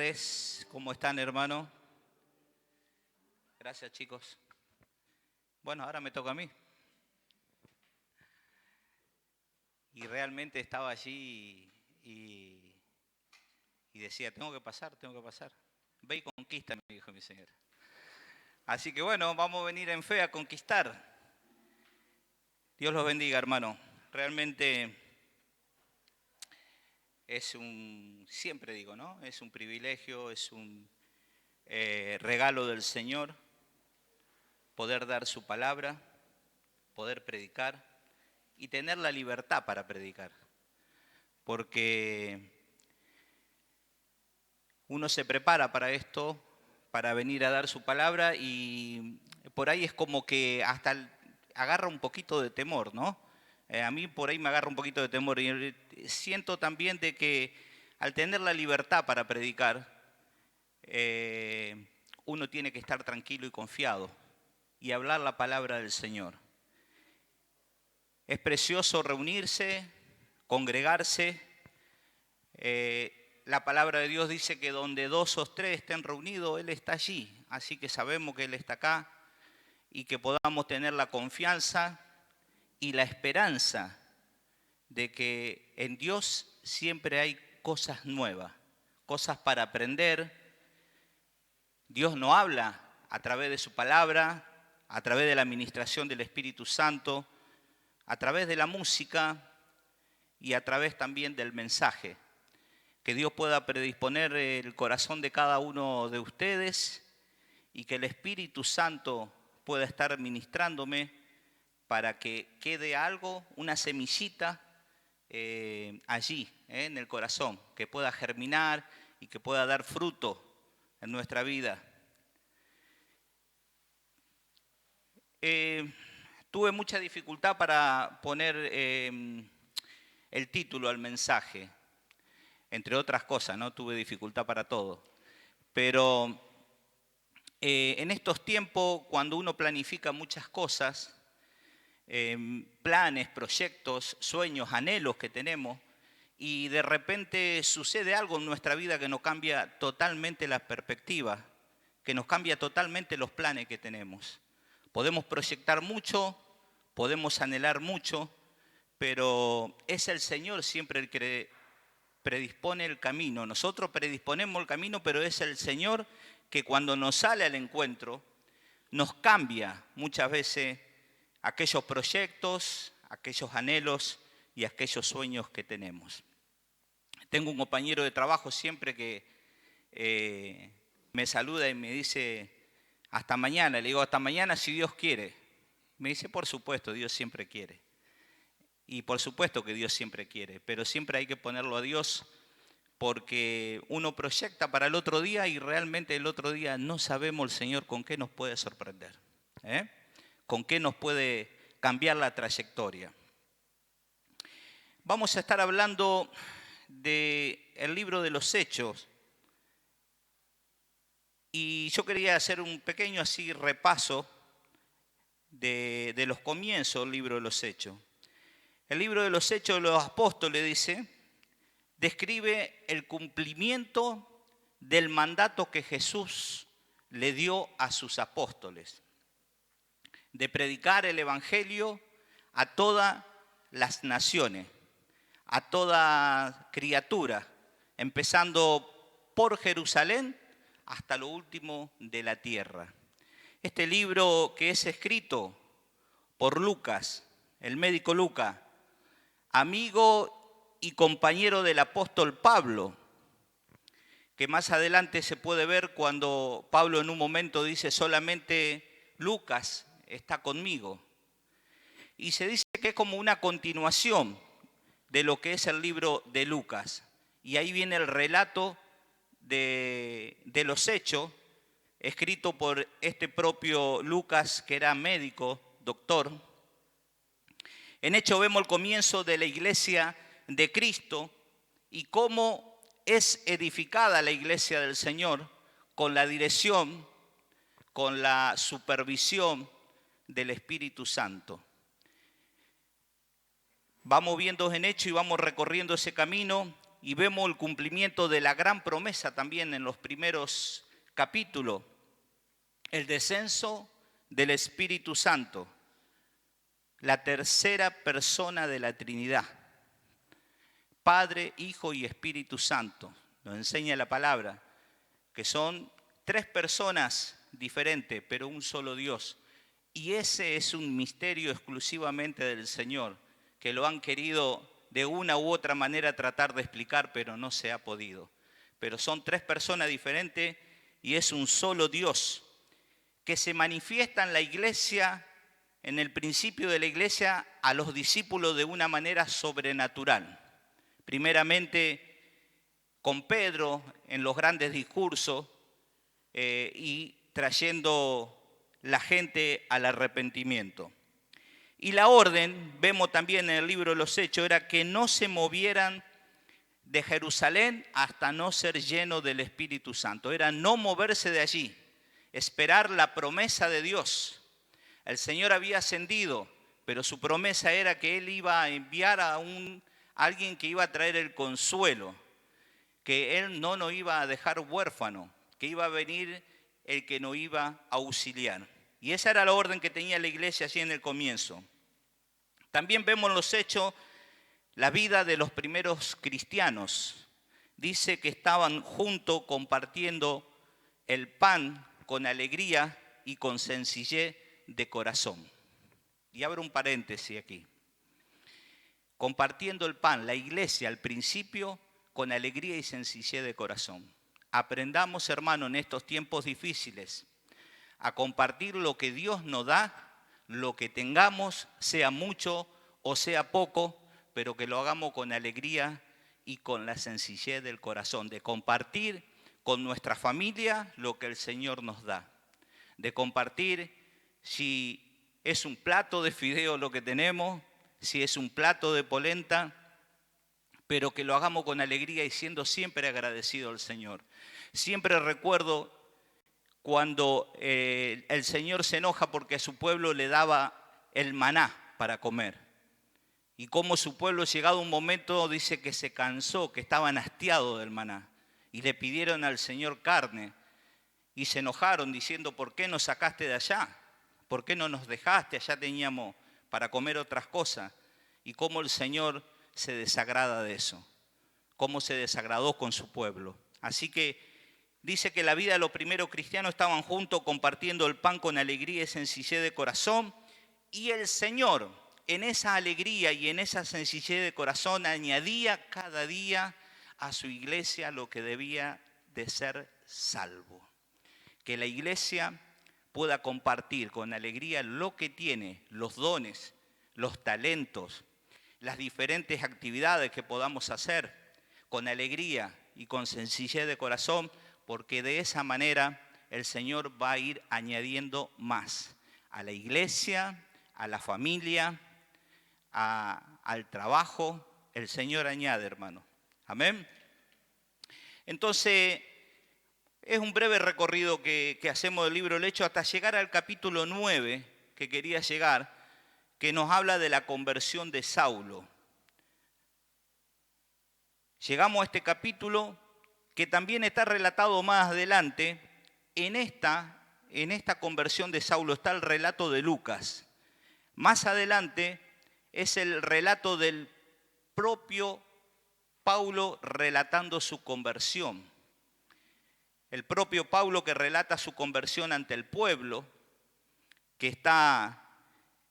Andrés, ¿cómo están, hermano? Gracias, chicos. Bueno, ahora me toca a mí. Y realmente estaba allí y decía, tengo que pasar, tengo que pasar. Ve y conquista, me dijo mi señora. Así que bueno, vamos a venir en fe a conquistar. Dios los bendiga, hermano. Realmente siempre digo, ¿no? Es un privilegio, es un regalo del Señor poder dar su palabra, poder predicar y tener la libertad para predicar. Porque uno se prepara para esto, para venir a dar su palabra y por ahí es como que hasta agarra un poquito de temor, ¿no? A mí por ahí me agarra un poquito de temor y siento también de que al tener la libertad para predicar, uno tiene que estar tranquilo y confiado y hablar la palabra del Señor. Es precioso reunirse, congregarse. La palabra de Dios dice que donde dos o tres estén reunidos, Él está allí. Así que sabemos que Él está acá y que podamos tener la confianza y la esperanza de que en Dios siempre hay cosas nuevas, cosas para aprender. Dios nos habla a través de su palabra, a través de la administración del Espíritu Santo, a través de la música y a través también del mensaje. Que Dios pueda predisponer el corazón de cada uno de ustedes y que el Espíritu Santo pueda estar ministrándome para que quede algo, una semillita allí, en el corazón, que pueda germinar y que pueda dar fruto en nuestra vida. Tuve mucha dificultad para poner el título al mensaje. Entre otras cosas, ¿no? Tuve dificultad para todo. Pero en estos tiempos, cuando uno planifica muchas cosas, planes, proyectos, sueños, anhelos que tenemos, y de repente sucede algo en nuestra vida que nos cambia totalmente la perspectiva, que nos cambia totalmente los planes que tenemos. Podemos proyectar mucho, podemos anhelar mucho, pero es el Señor siempre el que predispone el camino. Nosotros predisponemos el camino, pero es el Señor que cuando nos sale al encuentro, nos cambia muchas veces aquellos proyectos, aquellos anhelos y aquellos sueños que tenemos. Tengo un compañero de trabajo siempre que me saluda y me dice, hasta mañana. Le digo, hasta mañana si Dios quiere. Me dice, por supuesto, Dios siempre quiere. Y por supuesto que Dios siempre quiere, pero siempre hay que ponerlo a Dios porque uno proyecta para el otro día y realmente el otro día no sabemos el Señor con qué nos puede sorprender, con qué nos puede cambiar la trayectoria. Vamos a estar hablando del libro de los Hechos y yo quería hacer un pequeño así repaso de los comienzos del libro de los Hechos. El libro de los Hechos de los Apóstoles, dice, describe el cumplimiento del mandato que Jesús le dio a sus apóstoles, de predicar el Evangelio a todas las naciones, a toda criatura, empezando por Jerusalén hasta lo último de la tierra. Este libro que es escrito por Lucas, el médico Lucas, amigo y compañero del apóstol Pablo, que más adelante se puede ver cuando Pablo en un momento dice solamente Lucas está conmigo. Y se dice que es como una continuación de lo que es el libro de Lucas. Y ahí viene el relato de los hechos, escrito por este propio Lucas, que era médico, doctor. En Hechos vemos el comienzo de la iglesia de Cristo y cómo es edificada la iglesia del Señor con la dirección, con la supervisión del Espíritu Santo. Vamos viendo en Hechos y vamos recorriendo ese camino y vemos el cumplimiento de la gran promesa también en los primeros capítulos, el descenso del Espíritu Santo, la tercera persona de la Trinidad, Padre, Hijo y Espíritu Santo. Nos enseña la palabra que son tres personas diferentes, pero un solo Dios. Y ese es un misterio exclusivamente del Señor, que lo han querido de una u otra manera tratar de explicar, pero no se ha podido. Pero son tres personas diferentes y es un solo Dios que se manifiesta en la iglesia, en el principio de la iglesia, a los discípulos de una manera sobrenatural. Primeramente con Pedro en los grandes discursos y trayendo la gente al arrepentimiento. Y la orden, vemos también en el libro de los Hechos, era que no se movieran de Jerusalén hasta no ser llenos del Espíritu Santo. Era no moverse de allí, esperar la promesa de Dios. El Señor había ascendido, pero su promesa era que Él iba a enviar a alguien que iba a traer el consuelo, que Él no nos iba a dejar huérfano, que iba a venir el que nos iba a auxiliar. Y esa era la orden que tenía la iglesia allí en el comienzo. También vemos en los Hechos la vida de los primeros cristianos. Dice que estaban juntos compartiendo el pan con alegría y con sencillez de corazón. Y abro un paréntesis aquí. Compartiendo el pan, la iglesia al principio con alegría y sencillez de corazón. Aprendamos, hermano, en estos tiempos difíciles a compartir lo que Dios nos da, lo que tengamos, sea mucho o sea poco, pero que lo hagamos con alegría y con la sencillez del corazón, de compartir con nuestra familia lo que el Señor nos da, de compartir si es un plato de fideo lo que tenemos, si es un plato de polenta, pero que lo hagamos con alegría y siendo siempre agradecido al Señor. Siempre recuerdo cuando el Señor se enoja porque a su pueblo le daba el maná para comer. Y cómo su pueblo, llegado un momento, dice que se cansó, que estaban hastiados del maná. Y le pidieron al Señor carne. Y se enojaron diciendo, ¿por qué nos sacaste de allá? ¿Por qué no nos dejaste? Allá teníamos para comer otras cosas. Y cómo el Señor se desagrada de eso. Cómo se desagradó con su pueblo. Así que dice que la vida de los primeros cristianos estaban juntos compartiendo el pan con alegría y sencillez de corazón. Y el Señor, en esa alegría y en esa sencillez de corazón, añadía cada día a su iglesia lo que debía de ser salvo. Que la iglesia pueda compartir con alegría lo que tiene, los dones, los talentos, las diferentes actividades que podamos hacer con alegría y con sencillez de corazón, porque de esa manera el Señor va a ir añadiendo más a la iglesia, a la familia, al trabajo. El Señor añade, hermano. Amén. Entonces, es un breve recorrido que hacemos del libro del Hechos hasta llegar al capítulo 9, que quería llegar, que nos habla de la conversión de Saulo. Llegamos a este capítulo que también está relatado más adelante. En esta conversión de Saulo está el relato de Lucas. Más adelante es el relato del propio Pablo relatando su conversión. El propio Pablo que relata su conversión ante el pueblo, que está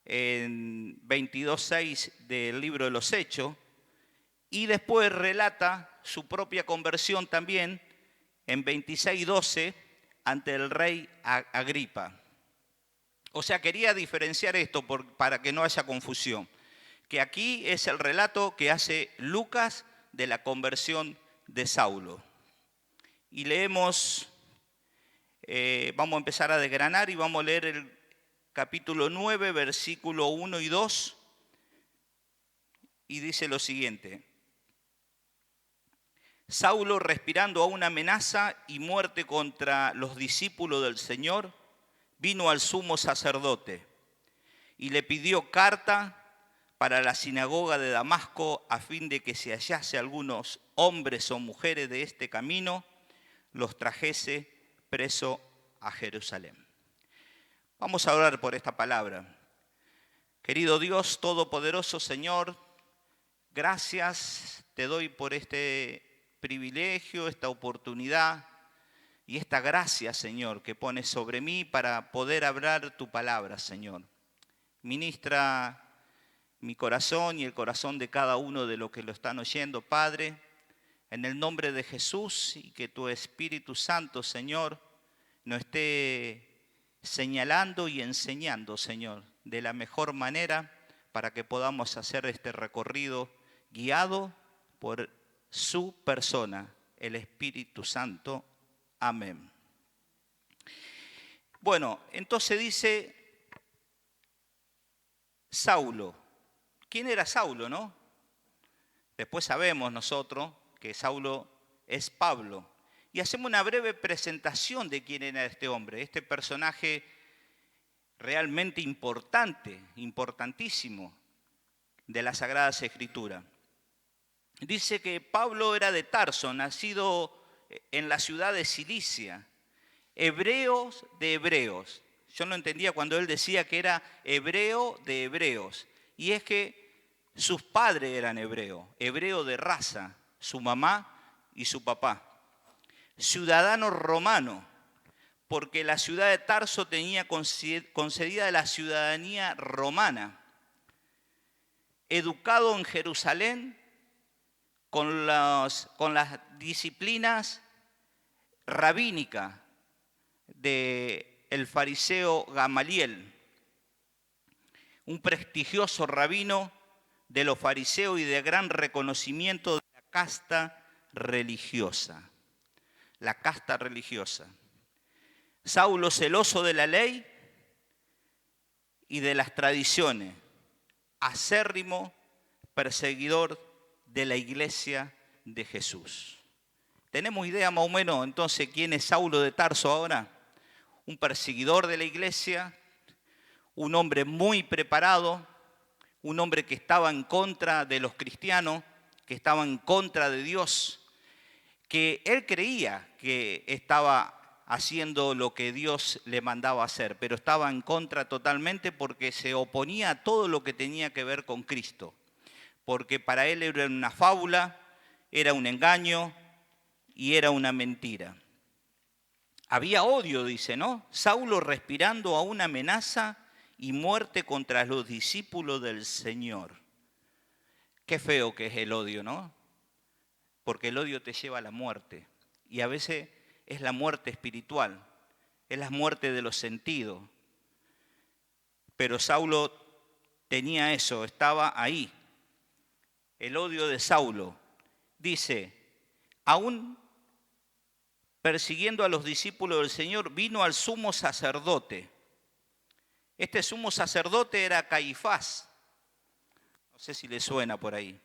en 22:6 del libro de los Hechos, y después relata su propia conversión también en 26:12 ante el rey Agripa. O sea, quería diferenciar esto para que no haya confusión, que aquí es el relato que hace Lucas de la conversión de Saulo. Y leemos, vamos a empezar a desgranar y vamos a leer el capítulo 9, versículo 1 y 2, y dice lo siguiente. Saulo, respirando aún amenaza y muerte contra los discípulos del Señor, vino al sumo sacerdote y le pidió carta para la sinagoga de Damasco, a fin de que si hallase algunos hombres o mujeres de este camino, los trajese preso a Jerusalén. Vamos a orar por esta palabra. Querido Dios Todopoderoso, Señor, gracias te doy por este privilegio, esta oportunidad y esta gracia, Señor, que pones sobre mí para poder hablar tu palabra, Señor. Ministra mi corazón y el corazón de cada uno de los que lo están oyendo, Padre, en el nombre de Jesús, y que tu Espíritu Santo, Señor, nos esté señalando y enseñando, Señor, de la mejor manera para que podamos hacer este recorrido guiado por su persona, el Espíritu Santo. Amén. Bueno, entonces dice Saulo. ¿Quién era Saulo, no? Después sabemos nosotros que Saulo es Pablo. Y hacemos una breve presentación de quién era este hombre, este personaje realmente importante, importantísimo de las Sagradas Escrituras. Dice que Pablo era de Tarso, nacido en la ciudad de Cilicia, hebreos de hebreos. Yo no entendía cuando él decía que era hebreo de hebreos. Y es que sus padres eran hebreos, hebreo de raza, su mamá y su papá. Ciudadano romano, porque la ciudad de Tarso tenía concedida la ciudadanía romana. Educado en Jerusalén con las disciplinas rabínicas del fariseo Gamaliel, un prestigioso rabino de los fariseos y de gran reconocimiento de la casta religiosa. La casta religiosa. Saulo, celoso de la ley y de las tradiciones, acérrimo perseguidor de la iglesia de Jesús. ¿Tenemos idea más o menos entonces quién es Saulo de Tarso ahora? Un perseguidor de la iglesia, un hombre muy preparado, un hombre que estaba en contra de los cristianos, que estaba en contra de Dios, que él creía que estaba haciendo lo que Dios le mandaba hacer, pero estaba en contra totalmente porque se oponía a todo lo que tenía que ver con Cristo, porque para él era una fábula, era un engaño y era una mentira. Había odio, dice, ¿no? Saulo respirando a una amenaza y muerte contra los discípulos del Señor. Qué feo que es el odio, ¿no? Porque el odio te lleva a la muerte. Y a veces es la muerte espiritual, es la muerte de los sentidos. Pero Saulo tenía eso, estaba ahí. El odio de Saulo. Dice, aún persiguiendo a los discípulos del Señor, vino al sumo sacerdote. Este sumo sacerdote era Caifás. No sé si le suena por ahí.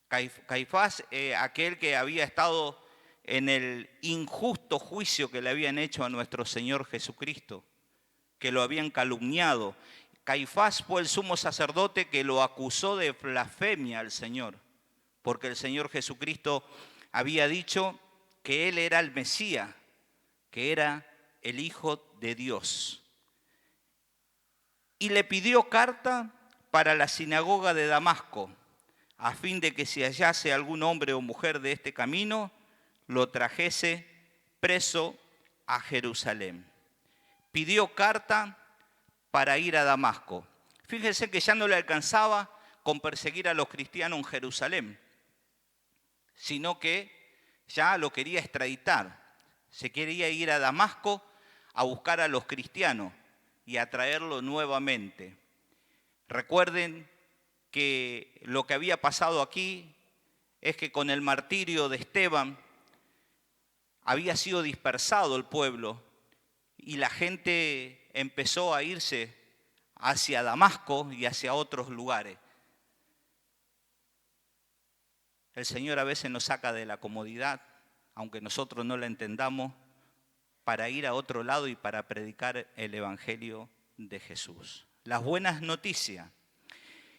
Caifás, aquel que había estado en el injusto juicio que le habían hecho a nuestro Señor Jesucristo, que lo habían calumniado. Caifás fue el sumo sacerdote que lo acusó de blasfemia al Señor, porque el Señor Jesucristo había dicho que Él era el Mesías, que era el Hijo de Dios. Y le pidió carta para la sinagoga de Damasco, a fin de que si hallase algún hombre o mujer de este camino, lo trajese preso a Jerusalén. Pidió carta para ir a Damasco. Fíjense que ya no le alcanzaba con perseguir a los cristianos en Jerusalén, sino que ya lo quería extraditar. Se quería ir a Damasco a buscar a los cristianos y a traerlo nuevamente. Recuerden que lo que había pasado aquí es que con el martirio de Esteban había sido dispersado el pueblo y la gente empezó a irse hacia Damasco y hacia otros lugares. El Señor a veces nos saca de la comodidad, aunque nosotros no la entendamos, para ir a otro lado y para predicar el Evangelio de Jesús. Las buenas noticias.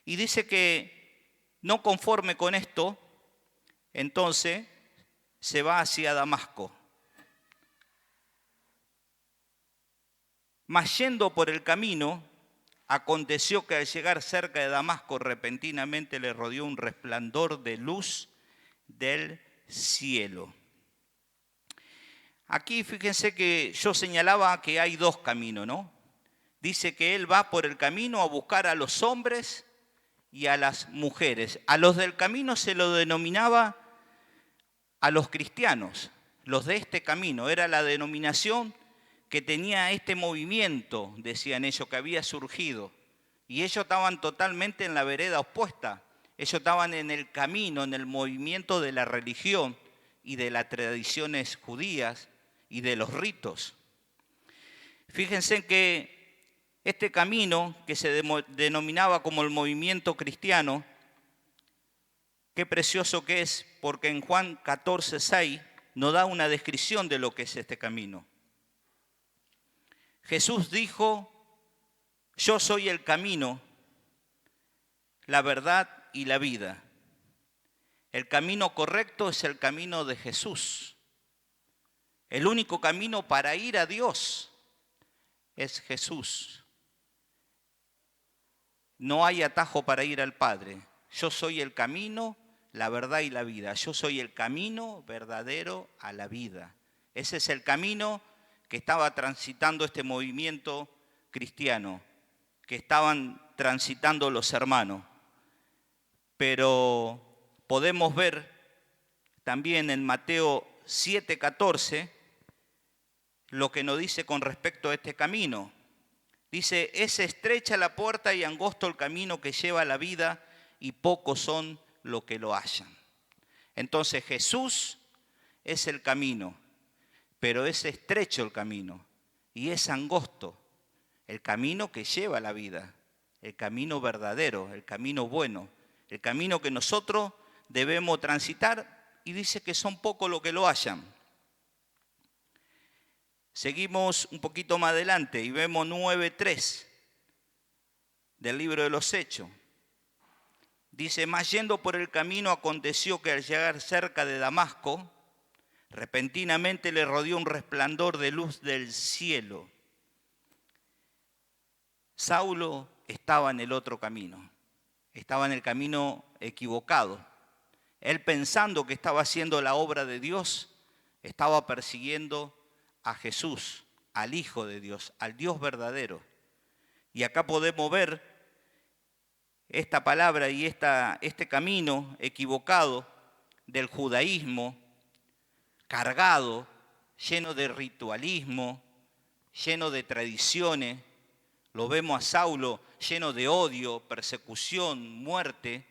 Y dice que no conforme con esto, entonces se va hacia Damasco. Mas yendo por el camino, aconteció que al llegar cerca de Damasco, repentinamente le rodeó un resplandor de luz del cielo. Aquí fíjense que yo señalaba que hay dos caminos, ¿no? Dice que él va por el camino a buscar a los hombres y a las mujeres. A los del camino se lo denominaba a los cristianos, los de este camino. Era la denominación que tenía este movimiento, decían ellos, que había surgido. Y ellos estaban totalmente en la vereda opuesta. Ellos estaban en el camino, en el movimiento de la religión y de las tradiciones judías y de los ritos. Fíjense que este camino que se denominaba como el movimiento cristiano, qué precioso que es, porque en Juan 14:6 nos da una descripción de lo que es este camino. Jesús dijo: yo soy el camino, la verdad y la vida. El camino correcto es el camino de Jesús. El único camino para ir a Dios es Jesús. No hay atajo para ir al Padre. Yo soy el camino, la verdad y la vida. Yo soy el camino verdadero a la vida. Ese es el camino que estaba transitando este movimiento cristiano, que estaban transitando los hermanos. Pero podemos ver también en Mateo 7:14 lo que nos dice con respecto a este camino. Dice: es estrecha la puerta y angosto el camino que lleva a la vida, y pocos son los que lo hallan. Entonces Jesús es el camino, pero es estrecho el camino y es angosto el camino que lleva a la vida, el camino verdadero, el camino bueno, el camino que nosotros debemos transitar, y dice que son pocos los que lo hallan. Seguimos un poquito más adelante y vemos 9:3 del libro de los Hechos. Dice: mas yendo por el camino aconteció que al llegar cerca de Damasco, repentinamente le rodeó un resplandor de luz del cielo. Saulo estaba en el otro camino, estaba en el camino equivocado. Él, pensando que estaba haciendo la obra de Dios, estaba persiguiendo a Jesús, al Hijo de Dios, al Dios verdadero. Y acá podemos ver esta palabra y este camino equivocado del judaísmo, cargado, lleno de ritualismo, lleno de tradiciones. Lo vemos a Saulo lleno de odio, persecución, muerte.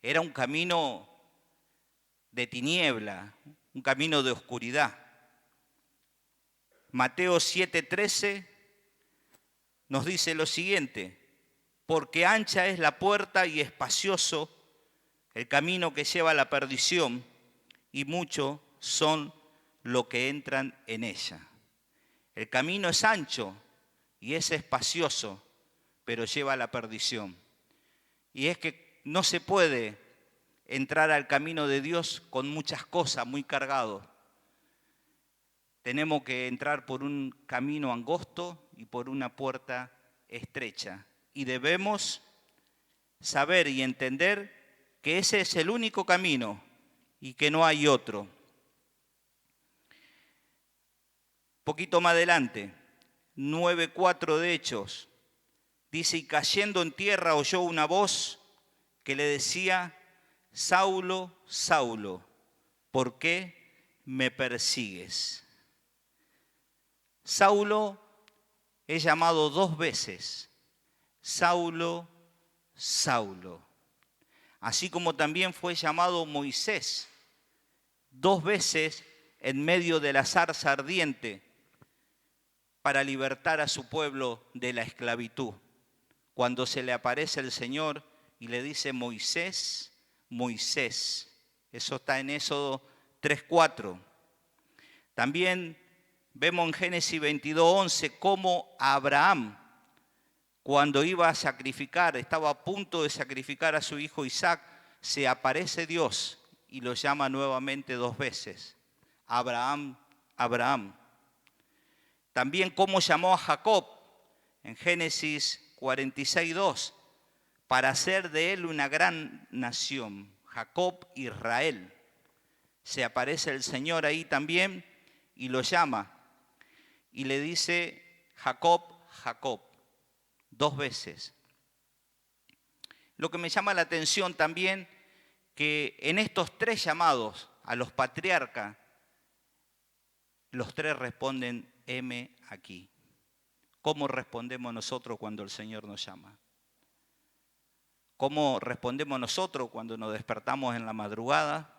Era un camino de tiniebla, un camino de oscuridad. Mateo 7:13 nos dice lo siguiente: porque ancha es la puerta y espacioso el camino que lleva a la perdición, y muchos son los que entran en ella. El camino es ancho y es espacioso, pero lleva a la perdición. Y es que no se puede entrar al camino de Dios con muchas cosas, muy cargados. Tenemos que entrar por un camino angosto y por una puerta estrecha. Y debemos saber y entender que ese es el único camino y que no hay otro. Un poquito más adelante, 9:4 de Hechos, dice: y cayendo en tierra oyó una voz que le decía: Saulo, Saulo, ¿por qué me persigues? Saulo es llamado 2 veces, Saulo, Saulo. Así como también fue llamado Moisés 2 veces en medio de la zarza ardiente para libertar a su pueblo de la esclavitud. Cuando se le aparece el Señor y le dice: Moisés, Moisés. Eso está en Éxodo 3:4. También vemos en Génesis 22:11 cómo Abraham, cuando iba a sacrificar, estaba a punto de sacrificar a su hijo Isaac, se aparece Dios y lo llama nuevamente 2 veces. Abraham, Abraham. También cómo llamó a Jacob en Génesis 46:2, para hacer de él una gran nación. Jacob, Israel. Se aparece el Señor ahí también y lo llama. Y le dice, Jacob, Jacob, 2 veces. Lo que me llama la atención también, que en estos 3 llamados a los patriarcas, los 3 responden, heme aquí. ¿Cómo respondemos nosotros cuando el Señor nos llama? ¿Cómo respondemos nosotros cuando nos despertamos en la madrugada?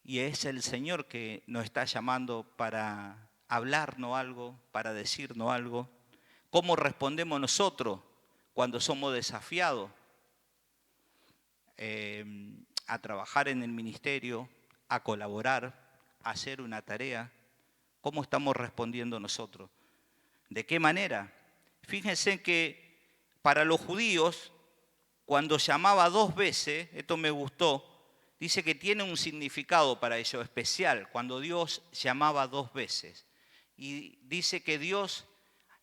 Y es el Señor que nos está llamando para hablarnos algo, para decirnos algo. ¿Cómo respondemos nosotros cuando somos desafiados a trabajar en el ministerio, a colaborar, a hacer una tarea? ¿Cómo estamos respondiendo nosotros? ¿De qué manera? Fíjense que para los judíos, cuando llamaba 2 veces, esto me gustó, dice que tiene un significado para ellos especial, cuando Dios llamaba 2 veces. Y dice que Dios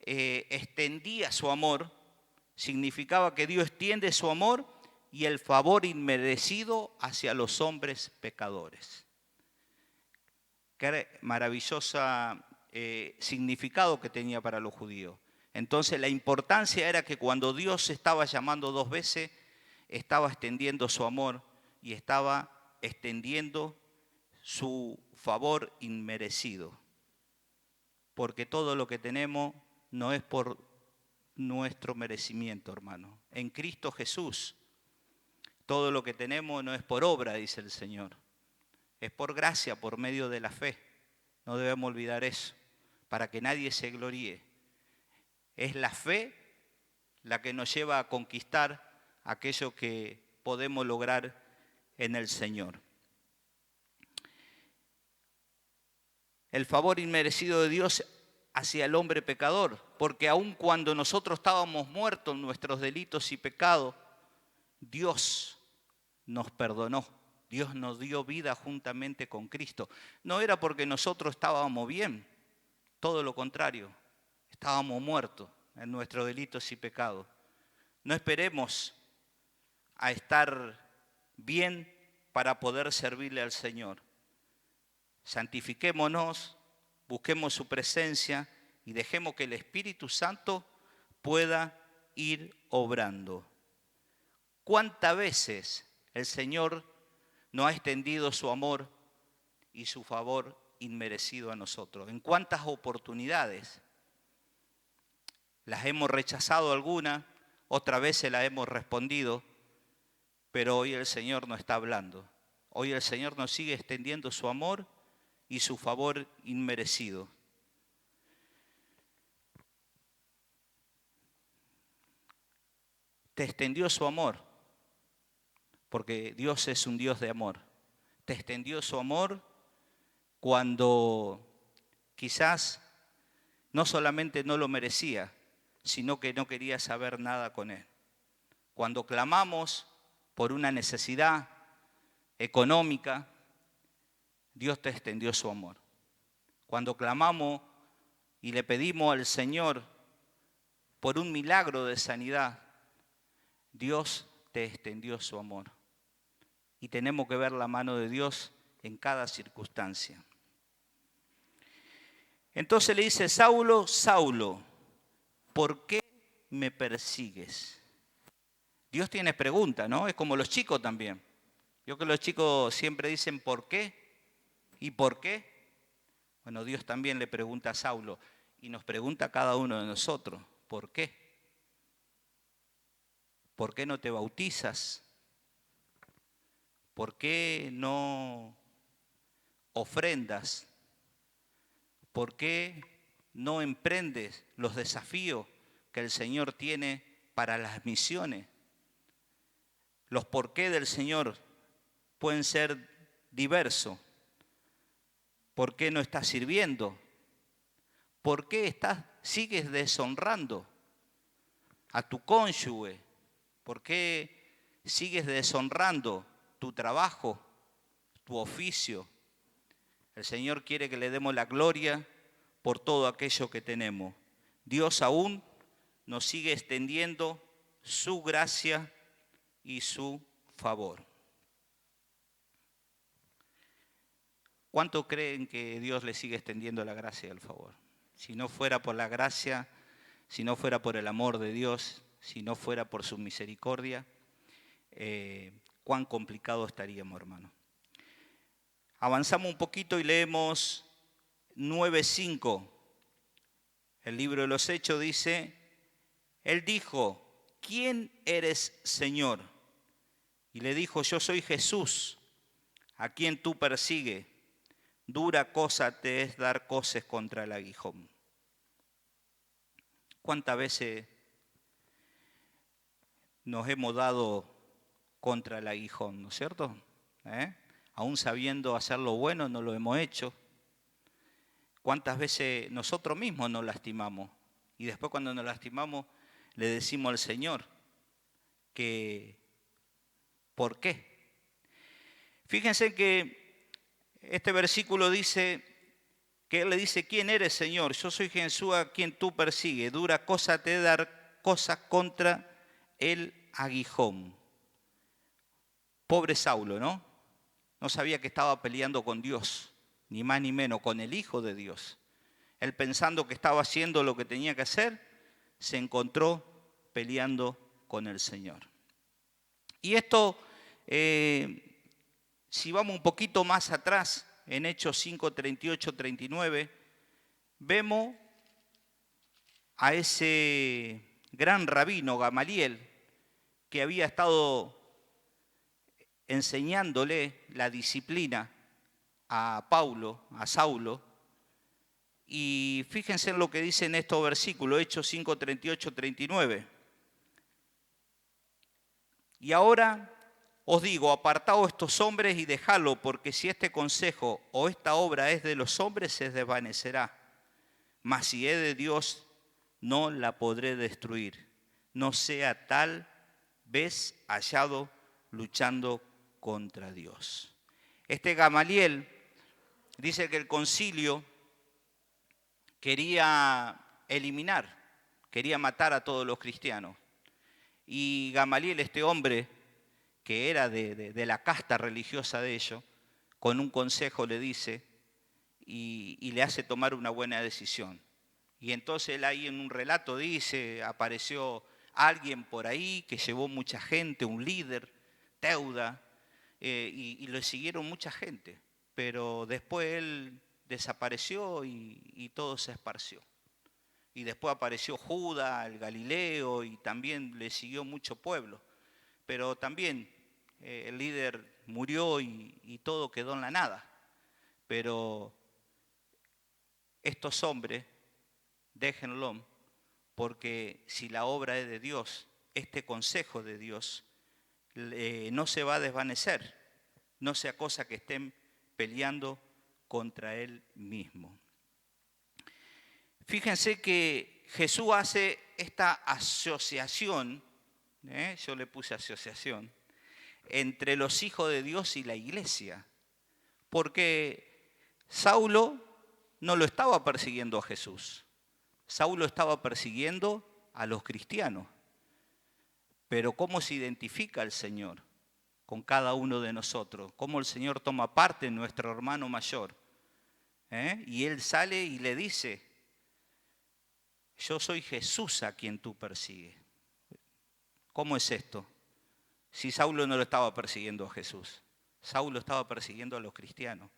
extendía su amor, significaba que Dios extiende su amor y el favor inmerecido hacia los hombres pecadores. Qué maravilloso significado que tenía para los judíos. Entonces la importancia era que cuando Dios estaba llamando 2 veces, estaba extendiendo su amor y estaba extendiendo su favor inmerecido. Porque todo lo que tenemos no es por nuestro merecimiento, hermano. En Cristo Jesús, todo lo que tenemos no es por obra, dice el Señor. Es por gracia, por medio de la fe. No debemos olvidar eso, para que nadie se gloríe. Es la fe la que nos lleva a conquistar aquello que podemos lograr en el Señor. El favor inmerecido de Dios hacia el hombre pecador, porque aun cuando nosotros estábamos muertos en nuestros delitos y pecados, Dios nos perdonó. Dios nos dio vida juntamente con Cristo. No era porque nosotros estábamos bien, todo lo contrario, estábamos muertos en nuestros delitos y pecados. No esperemos a estar bien para poder servirle al Señor. Santifiquémonos, busquemos su presencia y dejemos que el Espíritu Santo pueda ir obrando. ¿Cuántas veces el Señor nos ha extendido su amor y su favor inmerecido a nosotros? ¿En cuántas oportunidades? Las hemos rechazado algunas, otras veces las hemos respondido, pero hoy el Señor nos está hablando. Hoy el Señor nos sigue extendiendo su amor y su favor inmerecido. Te extendió su amor, porque Dios es un Dios de amor. Te extendió su amor cuando quizás no solamente no lo merecía, sino que no quería saber nada con Él. Cuando clamamos por una necesidad económica, Dios te extendió su amor. Cuando clamamos y le pedimos al Señor por un milagro de sanidad, Dios te extendió su amor. Y tenemos que ver la mano de Dios en cada circunstancia. Entonces le dice, Saulo, Saulo, ¿por qué me persigues? Dios tiene preguntas, ¿no? Es como los chicos también. Yo creo que los chicos siempre dicen ¿por qué? ¿Y por qué? Bueno, Dios también le pregunta a Saulo y nos pregunta a cada uno de nosotros, ¿por qué? ¿Por qué no te bautizas? ¿Por qué no ofrendas? ¿Por qué no emprendes los desafíos que el Señor tiene para las misiones? Los por qué del Señor pueden ser diversos. ¿Por qué no estás sirviendo? ¿Por qué sigues deshonrando? a tu cónyuge? ¿Por qué sigues deshonrando tu trabajo, tu oficio? El Señor quiere que le demos la gloria por todo aquello que tenemos. Dios aún nos sigue extendiendo su gracia y su favor. ¿Cuánto creen que Dios le sigue extendiendo la gracia y el favor? Si no fuera por la gracia, si no fuera por el amor de Dios, si no fuera por su misericordia, cuán complicado estaríamos, hermano. Avanzamos un poquito y leemos 9:5. El libro de los Hechos dice, Él dijo, ¿quién eres, Señor? Y le dijo, yo soy Jesús, a quien tú persigues. Dura cosa te es dar coces contra el aguijón. ¿Cuántas veces nos hemos dado contra el aguijón, no es cierto? Aún sabiendo hacer lo bueno, no lo hemos hecho. ¿Cuántas veces nosotros mismos nos lastimamos? Y después cuando nos lastimamos le decimos al Señor que ¿por qué? Fíjense que este versículo dice que Él le dice, ¿quién eres, Señor? Yo soy Jesús a quien tú persigues. Dura cosa te dar cosas contra el aguijón. Pobre Saulo, ¿no? No sabía que estaba peleando con Dios, ni más ni menos, con el Hijo de Dios. Él pensando que estaba haciendo lo que tenía que hacer, se encontró peleando con el Señor. Y esto, si vamos un poquito más atrás, en Hechos 5, 38, 39, vemos a ese gran rabino Gamaliel que había estado enseñándole la disciplina a Saulo. Y fíjense en lo que dice en estos versículos, Hechos 5, 38, 39. Y ahora os digo, apartaos estos hombres y dejadlo, porque si este consejo o esta obra es de los hombres, se desvanecerá. Mas si es de Dios, no la podré destruir. No sea tal vez hallado luchando contra Dios. Este Gamaliel dice que el concilio quería eliminar, quería matar a todos los cristianos. Y Gamaliel, este hombre que era de la casta religiosa de ellos, con un consejo le dice y le hace tomar una buena decisión. Y entonces él ahí en un relato dice, apareció alguien por ahí que llevó mucha gente, un líder, Teuda, y le siguieron mucha gente. Pero después él desapareció y todo se esparció. Y después apareció Judas, el Galileo, y también le siguió mucho pueblo. Pero también el líder murió y todo quedó en la nada. Pero estos hombres, déjenlo, porque si la obra es de Dios, este consejo de Dios no se va a desvanecer, no sea cosa que estén peleando contra Él mismo. Fíjense que Jesús hace esta asociación, yo le puse asociación, entre los hijos de Dios y la iglesia, porque Saulo no lo estaba persiguiendo a Jesús, Saulo estaba persiguiendo a los cristianos. Pero ¿cómo se identifica el Señor con cada uno de nosotros? ¿Cómo el Señor toma parte en nuestro hermano mayor? Y Él sale y le dice, yo soy Jesús a quien tú persigues. ¿Cómo es esto? Si Saulo no lo estaba persiguiendo a Jesús, Saulo estaba persiguiendo a los cristianos.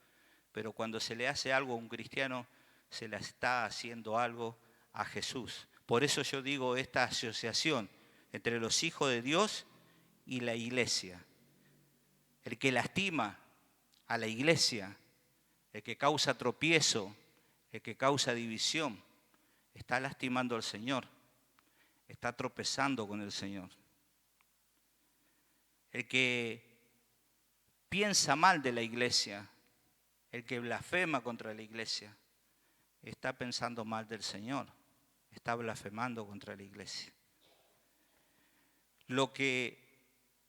Pero cuando se le hace algo a un cristiano, se le está haciendo algo a Jesús. Por eso yo digo esta asociación entre los hijos de Dios y la iglesia. El que lastima a la iglesia, el que causa tropiezo, el que causa división, está lastimando al Señor, está tropezando con el Señor. El que piensa mal de la iglesia, el que blasfema contra la iglesia, está pensando mal del Señor, está blasfemando contra la iglesia. lo que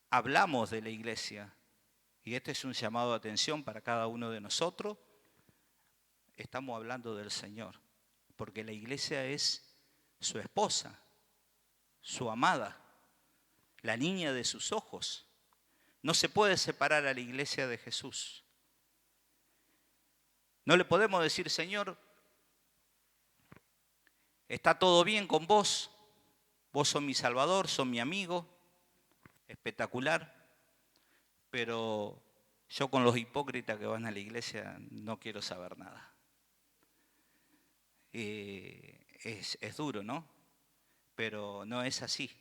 hablamos de la iglesia, y este es un llamado de atención para cada uno de nosotros, estamos hablando del Señor, porque la iglesia es su esposa, su amada, la niña de sus ojos. No se puede separar a la iglesia de Jesús. No le podemos decir, Señor, está todo bien con vos, vos sos mi Salvador, sos mi amigo, espectacular, pero yo con los hipócritas que van a la iglesia no quiero saber nada. Es duro, ¿no? Pero no es así.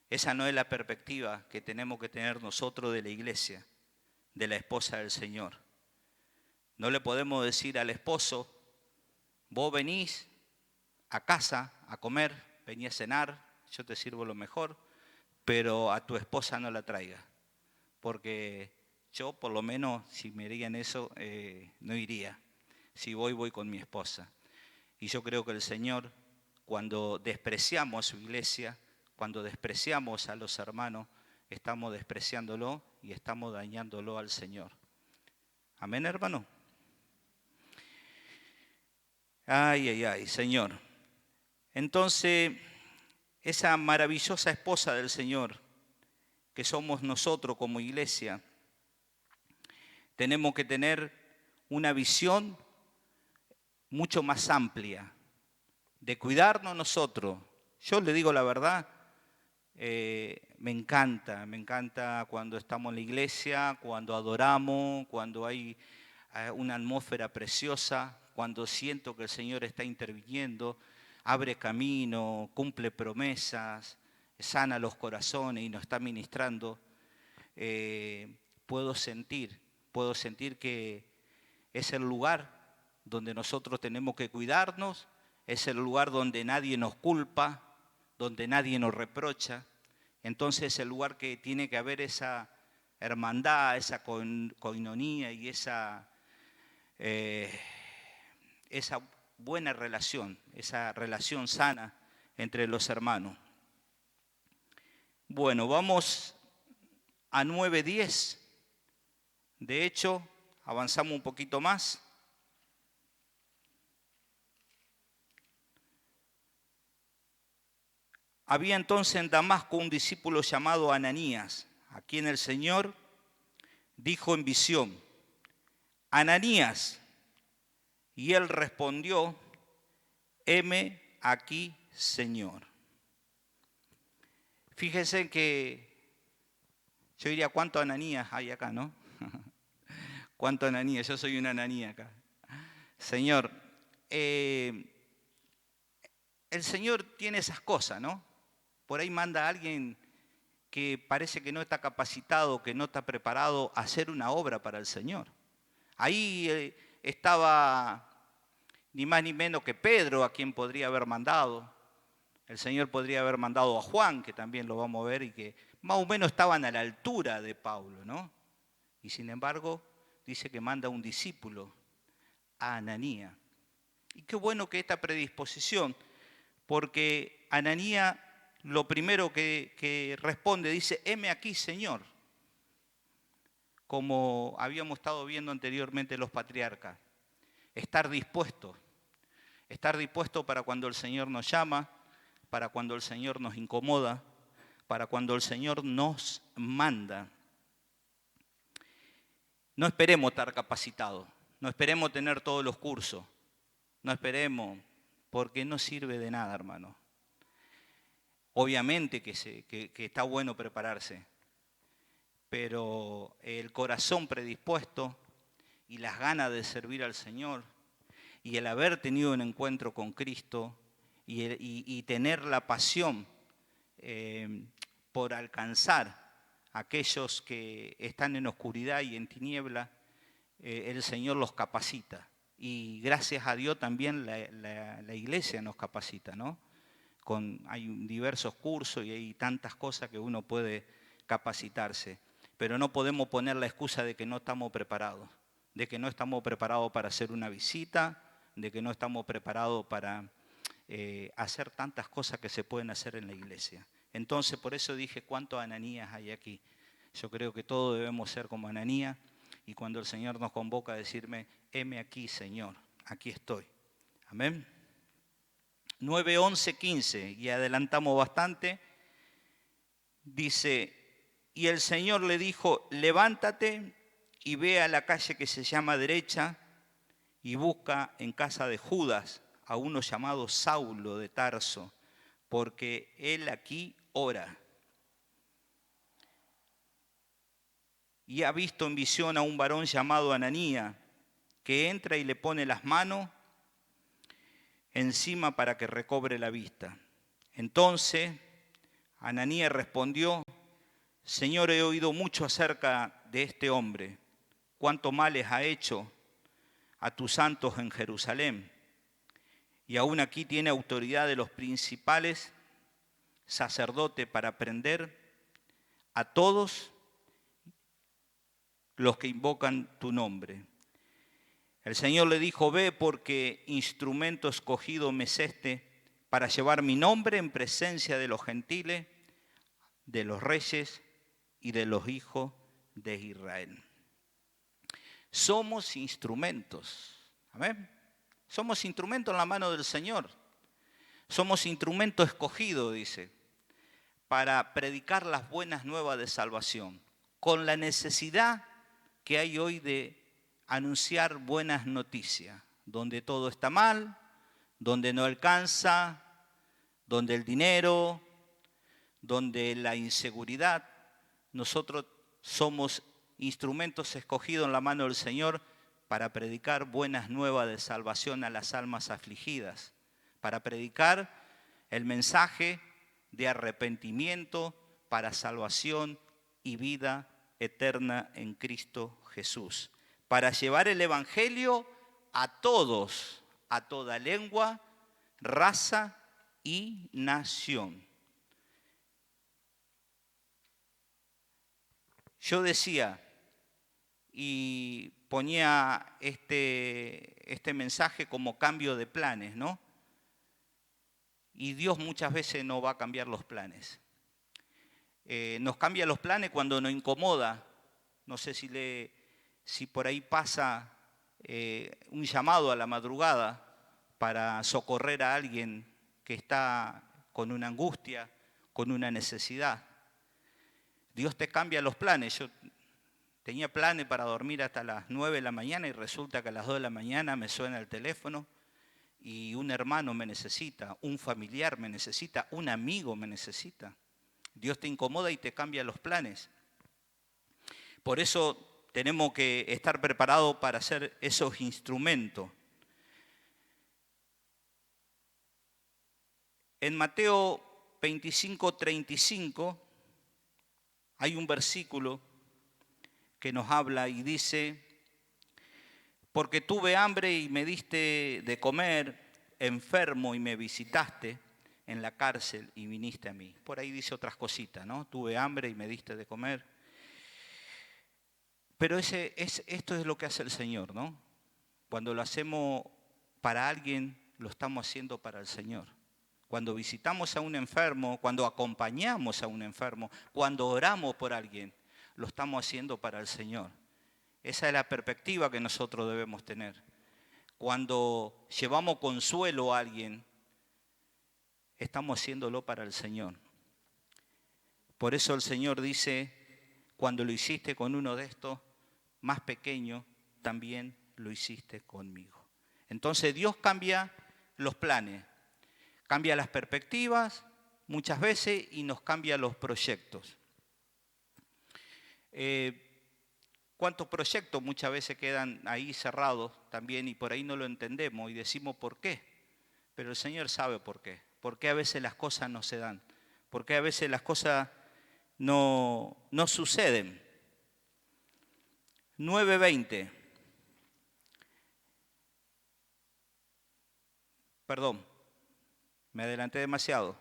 Esa no es la perspectiva que tenemos que tener nosotros de la iglesia, de la esposa del Señor. No le podemos decir al esposo, vos venís a casa a comer, venís a cenar, yo te sirvo lo mejor, pero a tu esposa no la traigas, porque yo por lo menos si me dirían eso no iría. Si voy con mi esposa. Y yo creo que el Señor, cuando despreciamos a su iglesia, cuando despreciamos a los hermanos, estamos despreciándolo y estamos dañándolo al Señor. Amén, hermano. Ay, Señor. Entonces, esa maravillosa esposa del Señor, que somos nosotros como iglesia, tenemos que tener una visión mucho más amplia de cuidarnos nosotros. Yo le digo la verdad, me encanta cuando estamos en la iglesia, cuando adoramos, cuando hay una atmósfera preciosa, cuando siento que el Señor está interviniendo, abre camino, cumple promesas, sana los corazones y nos está ministrando. Puedo sentir que es el lugar donde nosotros tenemos que cuidarnos, es el lugar donde nadie nos culpa, donde nadie nos reprocha. Entonces es el lugar que tiene que haber esa hermandad, esa coinonía y esa buena relación, esa relación sana entre los hermanos. Bueno, vamos a 9:10. De hecho, avanzamos un poquito más. Había entonces en Damasco un discípulo llamado Ananías, a quien el Señor dijo en visión, Ananías, y él respondió, heme aquí, Señor. Fíjense que yo diría, ¿cuánto Ananías hay acá, no? ¿Cuánto Ananías? Yo soy un Ananías acá. Señor, el Señor tiene esas cosas, ¿no? Por ahí manda a alguien que parece que no está capacitado, que no está preparado a hacer una obra para el Señor. Ahí estaba ni más ni menos que Pedro, a quien podría haber mandado. El Señor podría haber mandado a Juan, que también lo vamos a ver, y que más o menos estaban a la altura de Pablo, ¿no? Y sin embargo, dice que manda a un discípulo, a Ananías. Y qué bueno que esta predisposición, porque Ananías lo primero que responde, dice, heme aquí, Señor. Como habíamos estado viendo anteriormente los patriarcas. Estar dispuesto para cuando el Señor nos llama, para cuando el Señor nos incomoda, para cuando el Señor nos manda. No esperemos estar capacitados, no esperemos tener todos los cursos, no esperemos, porque no sirve de nada, hermano. Obviamente que está bueno prepararse, pero el corazón predispuesto y las ganas de servir al Señor y el haber tenido un encuentro con Cristo y tener la pasión por alcanzar a aquellos que están en oscuridad y en tiniebla, el Señor los capacita. Y gracias a Dios también la iglesia nos capacita, ¿no? Hay diversos cursos y hay tantas cosas que uno puede capacitarse. Pero no podemos poner la excusa de que no estamos preparados, de que no estamos preparados para hacer una visita, de que no estamos preparados para hacer tantas cosas que se pueden hacer en la iglesia. Entonces, por eso dije, ¿cuántos Ananías hay aquí? Yo creo que todos debemos ser como Ananías, y cuando el Señor nos convoca a decirme, heme aquí, Señor, aquí estoy. Amén. 9, 11, 15, y adelantamos bastante. Dice, y el Señor le dijo, levántate y ve a la calle que se llama derecha y busca en casa de Judas a uno llamado Saulo de Tarso, porque él aquí ora. Y ha visto en visión a un varón llamado Ananías, que entra y le pone las manos encima para que recobre la vista. Entonces Ananías respondió, Señor, he oído mucho acerca de este hombre, cuánto males ha hecho a tus santos en Jerusalén, y aún aquí tiene autoridad de los principales sacerdotes para prender a todos los que invocan tu nombre. El Señor le dijo, ve, porque instrumento escogido me es este para llevar mi nombre en presencia de los gentiles, de los reyes y de los hijos de Israel. Somos instrumentos. Amén. Somos instrumentos en la mano del Señor. Somos instrumento escogido, dice, para predicar las buenas nuevas de salvación, con la necesidad que hay hoy de anunciar buenas noticias, donde todo está mal, donde no alcanza, donde el dinero, donde la inseguridad. Nosotros somos instrumentos escogidos en la mano del Señor para predicar buenas nuevas de salvación a las almas afligidas, para predicar el mensaje de arrepentimiento para salvación y vida eterna en Cristo Jesús, para llevar el evangelio a todos, a toda lengua, raza y nación. Yo decía y ponía este mensaje como cambio de planes, ¿no? Y Dios muchas veces no va a cambiar los planes. Nos cambia los planes cuando nos incomoda. No sé si por ahí pasa un llamado a la madrugada para socorrer a alguien que está con una angustia, con una necesidad. Dios te cambia los planes. Yo tenía planes para dormir hasta las 9 de la mañana y resulta que a las 2 de la mañana me suena el teléfono y un hermano me necesita, un familiar me necesita, un amigo me necesita. Dios te incomoda y te cambia los planes. Por eso tenemos que estar preparados para hacer esos instrumentos. En Mateo 25:35 hay un versículo que nos habla y dice, porque tuve hambre y me diste de comer, enfermo y me visitaste, en la cárcel y viniste a mí. Por ahí dice otras cositas, ¿no? Tuve hambre y me diste de comer. Pero esto es lo que hace el Señor, ¿no? Cuando lo hacemos para alguien, lo estamos haciendo para el Señor. Cuando visitamos a un enfermo, cuando acompañamos a un enfermo, cuando oramos por alguien, lo estamos haciendo para el Señor. Esa es la perspectiva que nosotros debemos tener. Cuando llevamos consuelo a alguien, estamos haciéndolo para el Señor. Por eso el Señor dice, cuando lo hiciste con uno de estos más pequeños, también lo hiciste conmigo. Entonces Dios cambia los planes, cambia las perspectivas muchas veces y nos cambia los proyectos. ¿Cuántos proyectos muchas veces quedan ahí cerrados también y por ahí no lo entendemos y decimos por qué? Pero el Señor sabe por qué. ¿Por qué a veces las cosas no se dan? ¿Por qué a veces las cosas no suceden? 9:20. Perdón, me adelanté demasiado.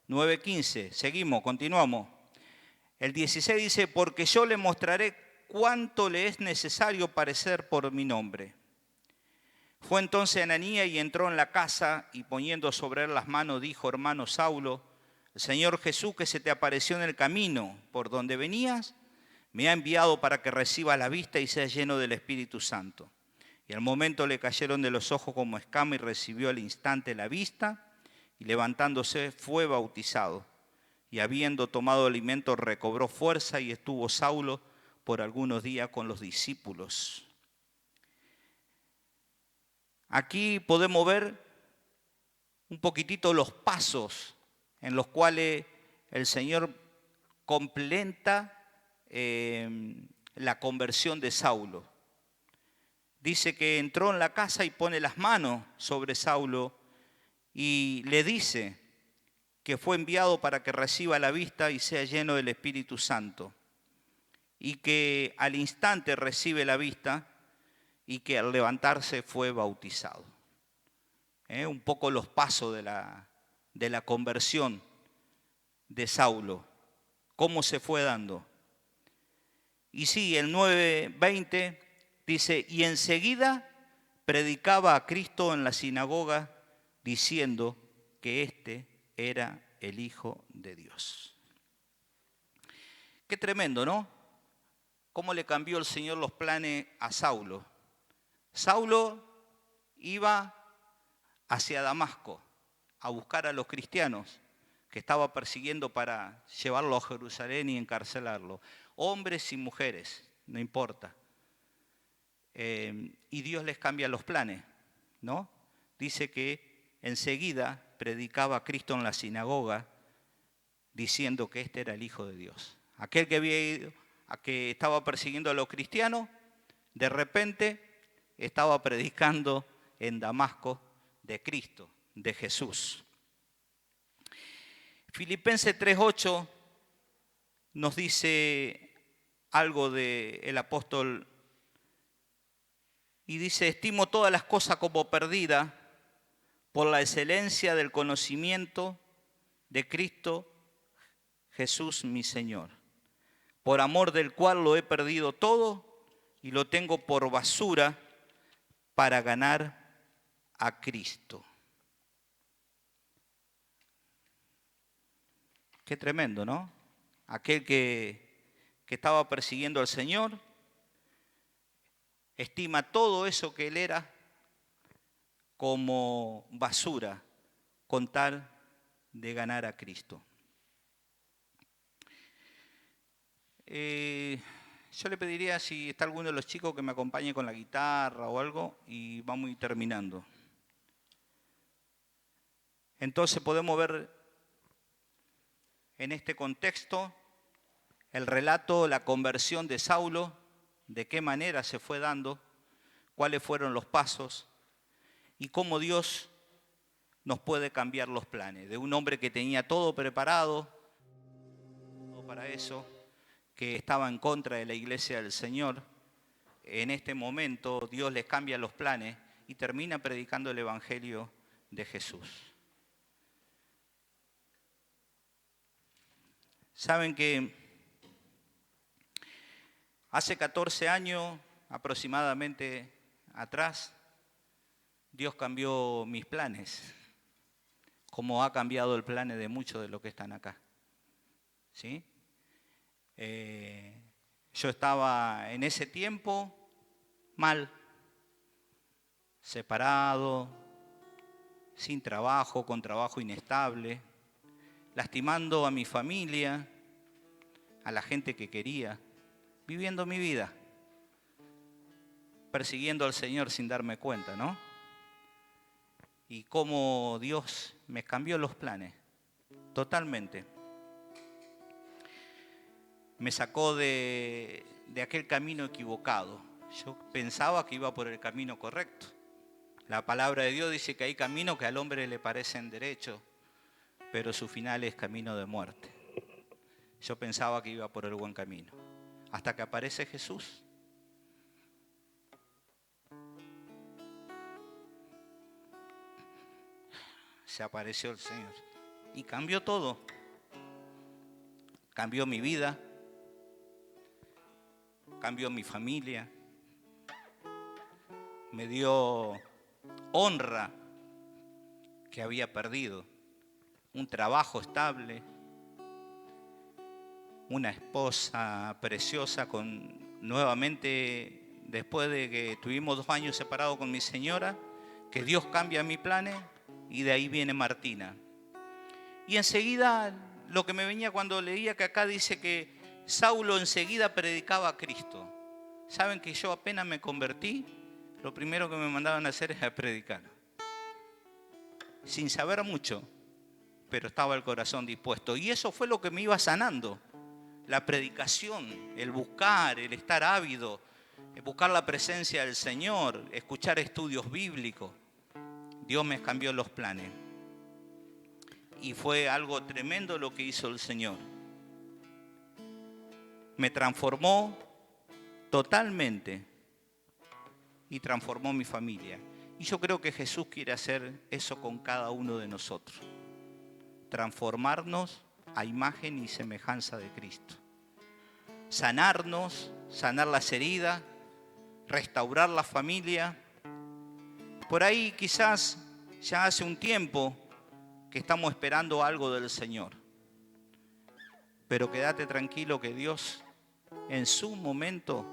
9:15, seguimos, continuamos. El 16 dice, porque yo le mostraré cuánto le es necesario padecer por mi nombre. Fue entonces Ananías y entró en la casa y poniendo sobre él las manos dijo, hermano Saulo, el Señor Jesús que se te apareció en el camino por donde venías, me ha enviado para que recibas la vista y seas lleno del Espíritu Santo. Y al momento le cayeron de los ojos como escama y recibió al instante la vista y levantándose fue bautizado. Y habiendo tomado alimento recobró fuerza y estuvo Saulo por algunos días con los discípulos. Aquí podemos ver un poquitito los pasos en los cuales el Señor completa la conversión de Saulo. Dice que entró en la casa y pone las manos sobre Saulo y le dice que fue enviado para que reciba la vista y sea lleno del Espíritu Santo. Y que al instante recibe la vista y que al levantarse fue bautizado. Un poco los pasos de la conversión de Saulo, cómo se fue dando. Y sí, el 9:20 dice, y enseguida predicaba a Cristo en la sinagoga diciendo que éste era el Hijo de Dios. Qué tremendo, ¿no? Cómo le cambió el Señor los planes a Saulo. Saulo iba hacia Damasco a buscar a los cristianos que estaba persiguiendo para llevarlo a Jerusalén y encarcelarlo. Hombres y mujeres, no importa. Y Dios les cambia los planes, ¿no? Dice que enseguida predicaba a Cristo en la sinagoga diciendo que este era el Hijo de Dios. Aquel que había ido, a que estaba persiguiendo a los cristianos, de repente estaba predicando en Damasco de Cristo, de Jesús. Filipenses 3:8 nos dice algo del apóstol y dice, estimo todas las cosas como perdidas por la excelencia del conocimiento de Cristo Jesús mi Señor, por amor del cual lo he perdido todo y lo tengo por basura para ganar a Cristo. Qué tremendo, ¿no? Aquel que estaba persiguiendo al Señor, estima todo eso que él era como basura con tal de ganar a Cristo. Yo le pediría si está alguno de los chicos que me acompañe con la guitarra o algo y vamos a ir terminando. Entonces podemos ver en este contexto el relato, la conversión de Saulo, de qué manera se fue dando, cuáles fueron los pasos y cómo Dios nos puede cambiar los planes. De un hombre que tenía todo preparado para eso, que estaba en contra de la iglesia del Señor, en este momento Dios les cambia los planes y termina predicando el Evangelio de Jesús. Saben que hace 14 años aproximadamente atrás, Dios cambió mis planes, como ha cambiado el plan de muchos de los que están acá. ¿Sí? Yo estaba en ese tiempo mal, separado, sin trabajo, con trabajo inestable, lastimando a mi familia, a la gente que quería, viviendo mi vida, persiguiendo al Señor sin darme cuenta, ¿no? Y cómo Dios me cambió los planes, totalmente. Me sacó de aquel camino equivocado. Yo pensaba que iba por el camino correcto. La palabra de Dios dice que hay caminos que al hombre le parecen derechos, pero su final es camino de muerte. Yo pensaba que iba por el buen camino. Hasta que aparece Jesús. Se apareció el Señor y cambió todo. Cambió mi vida, cambió mi familia, me dio honra que había perdido, un trabajo estable, una esposa preciosa nuevamente, después de que tuvimos 2 años separados con mi señora, que Dios cambia mis planes y de ahí viene Martina. Y enseguida lo que me venía cuando leía que acá dice que Saulo enseguida predicaba a Cristo. ¿Saben que yo apenas me convertí? Lo primero que me mandaban a hacer es a predicar. Sin saber mucho, pero estaba el corazón dispuesto. Y eso fue lo que me iba sanando. La predicación, el buscar, el estar ávido, el buscar la presencia del Señor, escuchar estudios bíblicos. Dios me cambió los planes. Y fue algo tremendo lo que hizo el Señor. Me transformó totalmente y transformó mi familia. Y yo creo que Jesús quiere hacer eso con cada uno de nosotros. Transformarnos a imagen y semejanza de Cristo. Sanarnos, sanar las heridas, restaurar la familia. Por ahí quizás ya hace un tiempo que estamos esperando algo del Señor. Pero quédate tranquilo que Dios en su momento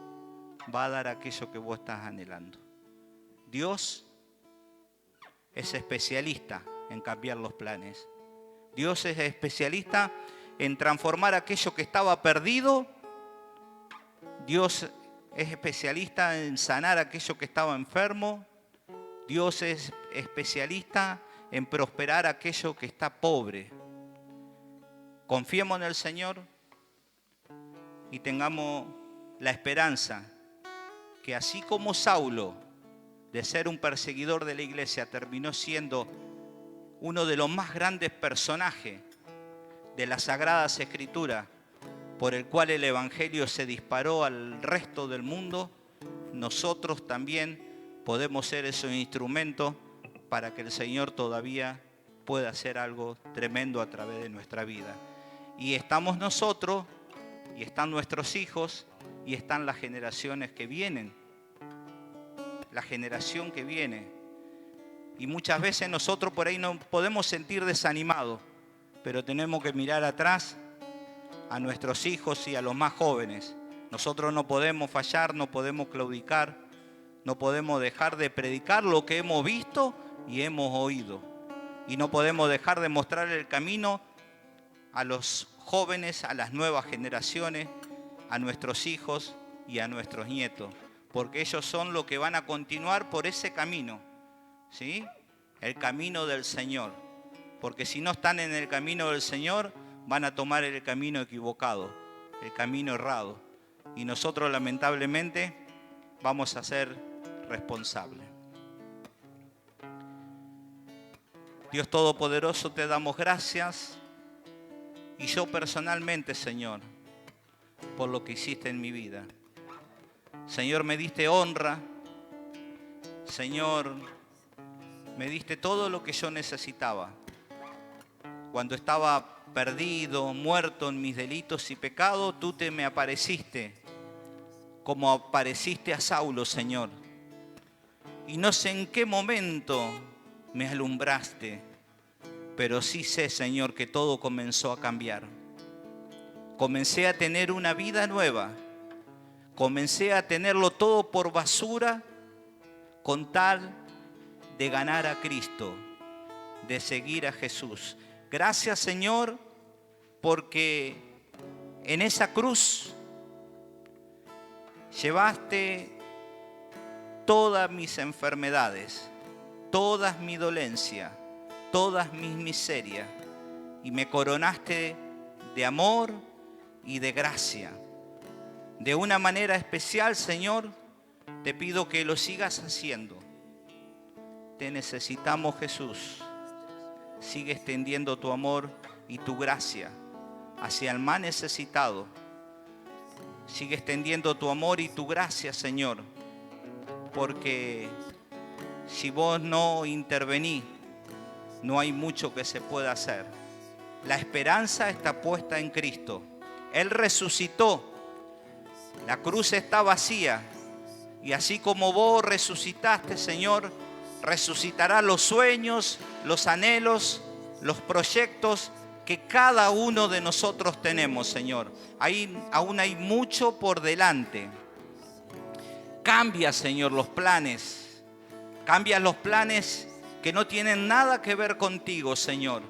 va a dar aquello que vos estás anhelando. Dios es especialista en cambiar los planes. Dios es especialista en transformar aquello que estaba perdido. Dios es especialista en sanar aquello que estaba enfermo. Dios es especialista en prosperar aquello que está pobre. Confiemos en el Señor y tengamos la esperanza que así como Saulo, de ser un perseguidor de la iglesia, terminó siendo uno de los más grandes personajes de las Sagradas Escrituras, por el cual el Evangelio se disparó al resto del mundo, nosotros también podemos ser esos instrumentos para que el Señor todavía pueda hacer algo tremendo a través de nuestra vida. Y estamos nosotros, y están nuestros hijos, y están las generaciones que vienen. La generación que viene. Y muchas veces nosotros por ahí nos podemos sentir desanimados, pero tenemos que mirar atrás a nuestros hijos y a los más jóvenes. Nosotros no podemos fallar, no podemos claudicar, no podemos dejar de predicar lo que hemos visto y hemos oído. Y no podemos dejar de mostrar el camino a los jóvenes, a las nuevas generaciones, a nuestros hijos y a nuestros nietos. Porque ellos son los que van a continuar por ese camino, ¿sí? El camino del Señor. Porque si no están en el camino del Señor, van a tomar el camino equivocado, el camino errado. Y nosotros lamentablemente vamos a ser responsables. Dios Todopoderoso, te damos gracias. Y yo personalmente, Señor, por lo que hiciste en mi vida. Señor, me diste honra. Señor, me diste todo lo que yo necesitaba. Cuando estaba perdido, muerto en mis delitos y pecados, tú me apareciste, como apareciste a Saulo, Señor. Y no sé en qué momento me alumbraste, pero sí sé, Señor, que todo comenzó a cambiar. Comencé a tener una vida nueva. Comencé a tenerlo todo por basura con tal de ganar a Cristo, de seguir a Jesús. Gracias, Señor, porque en esa cruz llevaste todas mis enfermedades, todas mis dolencias, todas mis miserias y me coronaste de amor y de gracia. De una manera especial, Señor, te pido que lo sigas haciendo. Te necesitamos, Jesús. Sigue extendiendo tu amor y tu gracia hacia el más necesitado. Sigue extendiendo tu amor y tu gracia, Señor, porque si vos no intervenís, no hay mucho que se pueda hacer. La esperanza está puesta en Cristo. Él resucitó. La cruz está vacía. Y así como vos resucitaste, Señor, resucitará los sueños, los anhelos los proyectos que cada uno de nosotros tenemos, Señor. Aún hay mucho por delante. Cambia, Señor, los planes. Cambia los planes que no tienen nada que ver contigo, Señor.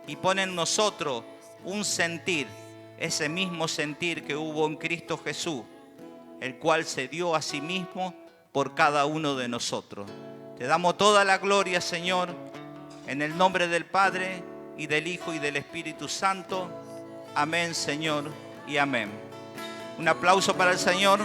Y pon en nosotros un sentir, ese mismo sentir que hubo en Cristo Jesús, el cual se dio a sí mismo por cada uno de nosotros. Te damos toda la gloria, Señor, en el nombre del Padre, y del Hijo, y del Espíritu Santo. Amén, Señor, y amén. Un aplauso para el Señor.